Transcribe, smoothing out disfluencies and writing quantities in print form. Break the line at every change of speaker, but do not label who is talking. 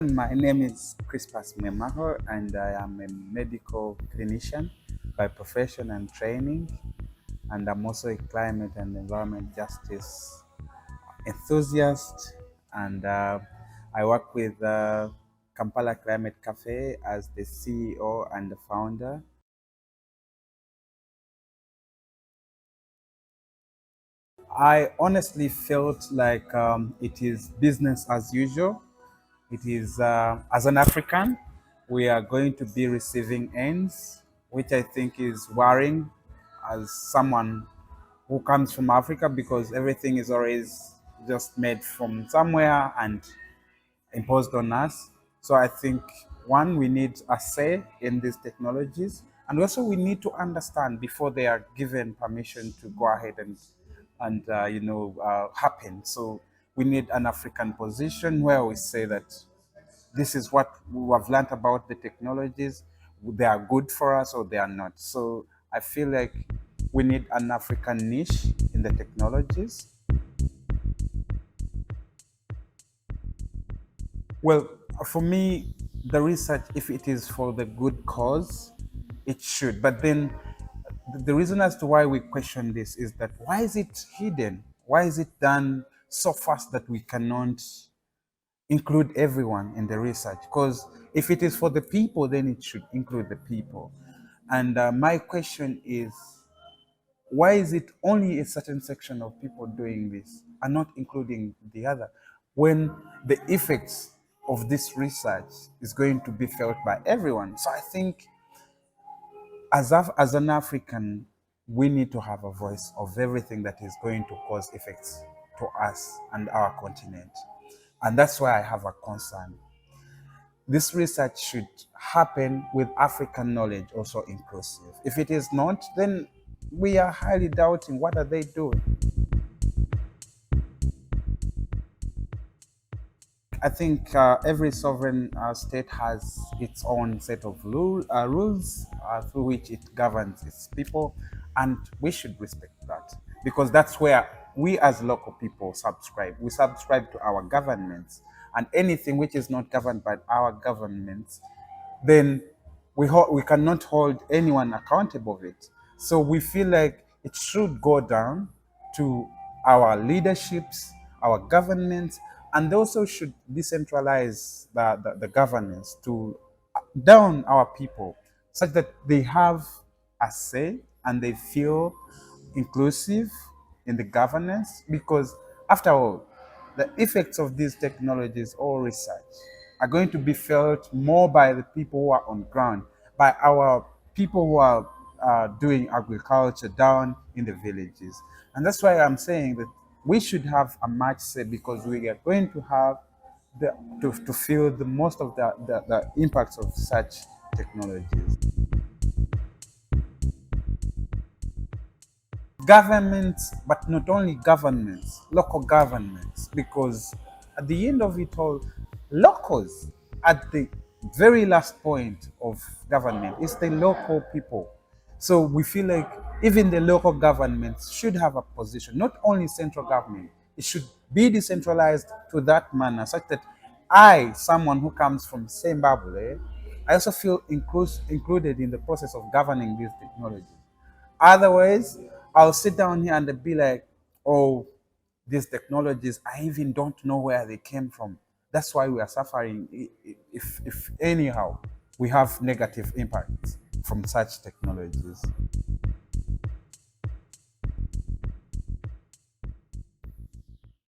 My name is Crispus Mwemaho, and I am a medical clinician by profession and training, and I'm also a climate and environment justice enthusiast. And I work with Kampala Climate Cafe as the CEO and the founder. I honestly felt like it is business as usual. It is, as an African, we are going to be receiving ends, which I think is worrying as someone who comes from Africa, because everything is always just made from somewhere and imposed on us. So I think, one, we need a say in these technologies, and also we need to understand before they are given permission to go ahead and happen. So we need an African position where we say that this is what we have learned about the technologies. They are good for us or they are not. So I feel like we need an African niche in the technologies. Well, for me, the research, if it is for the good cause, it should. But then the reason as to why we question this is that why is it hidden? Why is it done so fast that we cannot include everyone in the research? Because if it is for the people, then it should include the people. And my question is, why is it only a certain section of people doing this and not including the other, when the effects of this research is going to be felt by everyone? So I think as an African, we need to have a voice of everything that is going to cause effects to us and our continent. And that's why I have a concern. This research should happen with African knowledge also inclusive. If it is not, then we are highly doubting what are they doing. I think every sovereign state has its own set of rules through which it governs its people, and we should respect that, because that's where we as local people subscribe. We subscribe to our governments, and anything which is not governed by our governments, then we cannot hold anyone accountable of it. So we feel like it should go down to our leaderships, our governments, and they also should decentralize the governance to down our people, such that they have a say and they feel inclusive in the governance. Because after all, the effects of these technologies or research are going to be felt more by the people who are on ground, by our people who are doing agriculture down in the villages. And that's why I'm saying that we should have a much say, because we are going to have to feel the most of the impacts of such technologies. Governments, but not only governments, local governments, because at the end of it all, locals, at the very last point of government, is the local people. So we feel like even the local governments should have a position, not only central government. It should be decentralized to that manner, such that I, someone who comes from Zimbabwe, I also feel included in the process of governing these technologies. Otherwise, I'll sit down here and be like, oh, these technologies, I even don't know where they came from. That's why we are suffering. If anyhow, we have negative impacts from such technologies.